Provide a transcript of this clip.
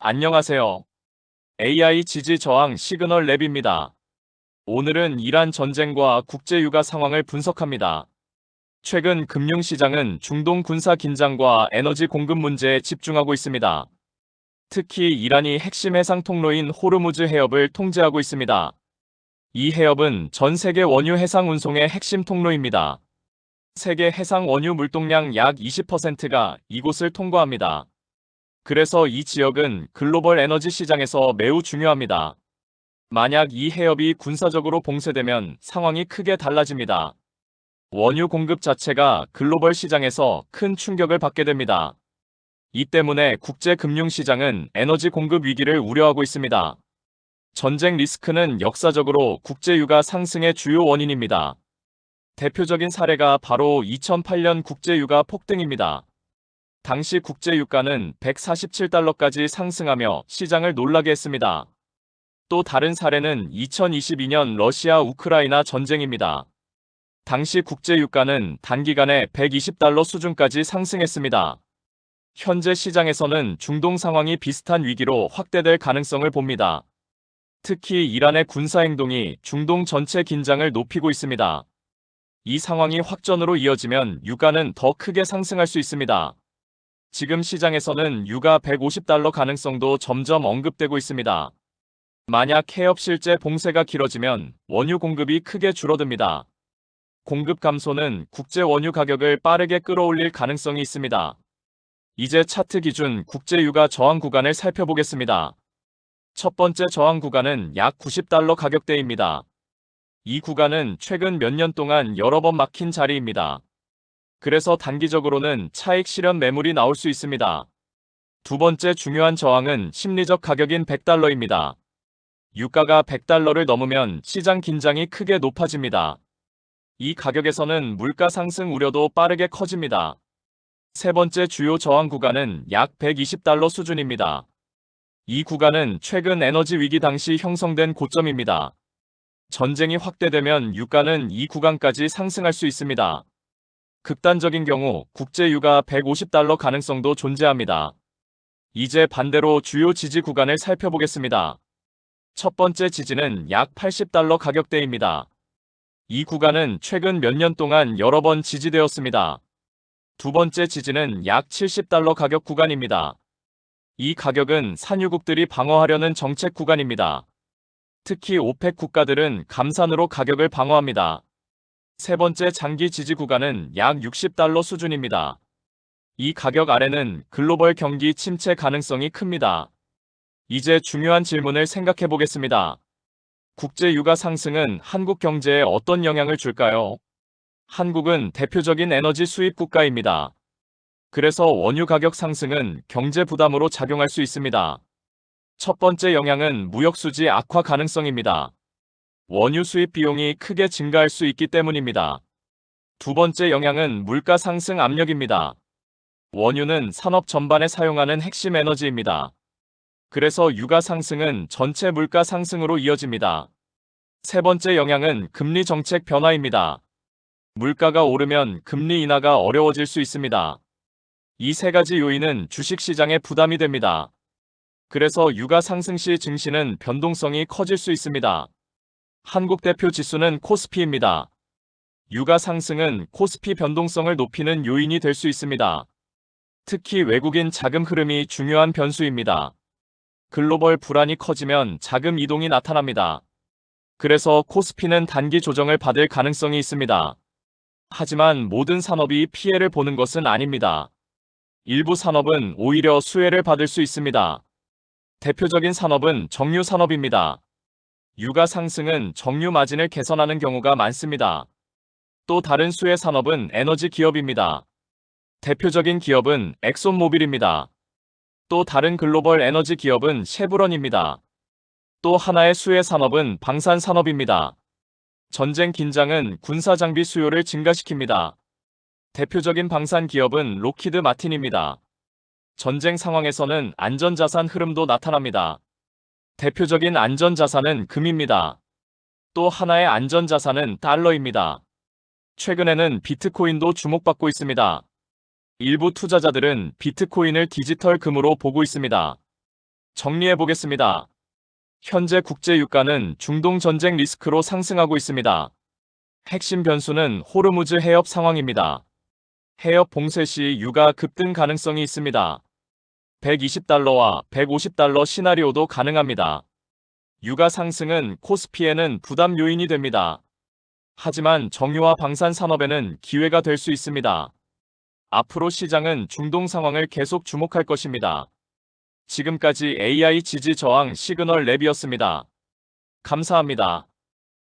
안녕하세요. AI 지지 저항 시그널 랩입니다. 오늘은 이란 전쟁과 국제유가 상황을 분석합니다. 최근 금융시장은 중동 군사 긴장과 에너지 공급 문제에 집중하고 있습니다. 특히 이란이 핵심 해상 통로인 호르무즈 해협을 통제하고 있습니다. 이 해협은 전 세계 원유 해상 운송의 핵심 통로입니다. 세계 해상 원유 물동량 약 20%가 이곳을 통과합니다. 그래서 이 지역은 글로벌 에너지 시장에서 매우 중요합니다. 만약 이 해협이 군사적으로 봉쇄되면 상황이 크게 달라집니다. 원유 공급 자체가 글로벌 시장에서 큰 충격을 받게 됩니다. 이 때문에 국제 금융 시장은 에너지 공급 위기를 우려하고 있습니다. 전쟁 리스크는 역사적으로 국제유가 상승의 주요 원인입니다. 대표적인 사례가 바로 2008년 국제유가 폭등입니다. 당시 국제유가는 147달러까지 상승하며 시장을 놀라게 했습니다. 또 다른 사례는 2022년 러시아 우크라이나 전쟁입니다. 당시 국제유가는 단기간에 120달러 수준까지 상승했습니다. 현재 시장에서는 중동 상황이 비슷한 위기로 확대될 가능성을 봅니다. 특히 이란의 군사행동이 중동 전체 긴장을 높이고 있습니다. 이 상황이 확전으로 이어지면 유가는 더 크게 상승할 수 있습니다. 지금 시장에서는 유가 150달러 가능성도 점점 언급되고 있습니다. 만약 해협 실제 봉쇄가 길어지면 원유 공급이 크게 줄어듭니다. 공급 감소는 국제 원유 가격을 빠르게 끌어올릴 가능성이 있습니다. 이제 차트 기준 국제유가 저항 구간을 살펴보겠습니다. 첫 번째 저항 구간은 약 90달러 가격대입니다. 이 구간은 최근 몇 년 동안 여러 번 막힌 자리입니다. 그래서 단기적으로는 차익 실현 매물이 나올 수 있습니다. 두 번째 중요한 저항은 심리적 가격인 100달러입니다. 유가가 100달러를 넘으면 시장 긴장이 크게 높아집니다. 이 가격에서는 물가 상승 우려도 빠르게 커집니다. 세 번째 주요 저항 구간은 약 120달러 수준입니다. 이 구간은 최근 에너지 위기 당시 형성된 고점입니다. 전쟁이 확대되면 유가는 이 구간까지 상승할 수 있습니다. 극단적인 경우 국제유가 150달러 가능성도 존재합니다. 이제 반대로 주요 지지 구간을 살펴보겠습니다. 첫 번째 지지는 약 80달러 가격대입니다. 이 구간은 최근 몇 년 동안 여러 번 지지되었습니다. 두 번째 지지는 약 70달러 가격 구간입니다. 이 가격은 산유국들이 방어하려는 정책 구간입니다. 특히 오펙 국가들은 감산으로 가격을 방어합니다. 세 번째 장기 지지 구간은 약 60달러 수준입니다. 이 가격 아래는 글로벌 경기 침체 가능성이 큽니다. 이제 중요한 질문을 생각해 보겠습니다. 국제유가 상승은 한국 경제에 어떤 영향을 줄까요? 한국은 대표적인 에너지 수입 국가입니다. 그래서 원유 가격 상승은 경제 부담으로 작용할 수 있습니다. 첫 번째 영향은 무역 수지 악화 가능성입니다. 원유 수입 비용이 크게 증가할 수 있기 때문입니다. 두 번째 영향은 물가 상승 압력입니다. 원유는 산업 전반에 사용하는 핵심 에너지입니다. 그래서 유가 상승은 전체 물가 상승으로 이어집니다. 세 번째 영향은 금리 정책 변화입니다. 물가가 오르면 금리 인하가 어려워질 수 있습니다. 이 세 가지 요인은 주식시장에 부담이 됩니다. 그래서 유가 상승 시 증시는 변동성이 커질 수 있습니다. 한국 대표 지수는 코스피입니다. 유가 상승은 코스피 변동성을 높이는 요인이 될 수 있습니다. 특히 외국인 자금 흐름이 중요한 변수입니다. 글로벌 불안이 커지면 자금 이동이 나타납니다. 그래서 코스피는 단기 조정을 받을 가능성이 있습니다. 하지만 모든 산업이 피해를 보는 것은 아닙니다. 일부 산업은 오히려 수혜를 받을 수 있습니다. 대표적인 산업은 정유 산업입니다. 유가 상승은 정유 마진을 개선하는 경우가 많습니다. 또 다른 수혜 산업은 에너지 기업입니다. 대표적인 기업은 엑손모빌입니다. 또 다른 글로벌 에너지 기업은 셰브론입니다. 또 하나의 수혜 산업은 방산 산업입니다. 전쟁 긴장은 군사 장비 수요를 증가시킵니다. 대표적인 방산 기업은 록히드 마틴입니다. 전쟁 상황에서는 안전자산 흐름도 나타납니다. 대표적인 안전자산은 금입니다. 또 하나의 안전자산은 달러입니다. 최근에는 비트코인도 주목받고 있습니다. 일부 투자자들은 비트코인을 디지털 금으로 보고 있습니다. 정리해 보겠습니다. 현재 국제 유가는 중동 전쟁 리스크로 상승하고 있습니다. 핵심 변수는 호르무즈 해협 상황입니다. 해협 봉쇄 시 유가 급등 가능성이 있습니다. 120달러와 150달러 시나리오도 가능합니다. 유가 상승은 코스피에는 부담 요인이 됩니다. 하지만 정유와 방산 산업에는 기회가 될 수 있습니다. 앞으로 시장은 중동 상황을 계속 주목할 것입니다. 지금까지 AI 지지 저항 시그널 랩이었습니다. 감사합니다.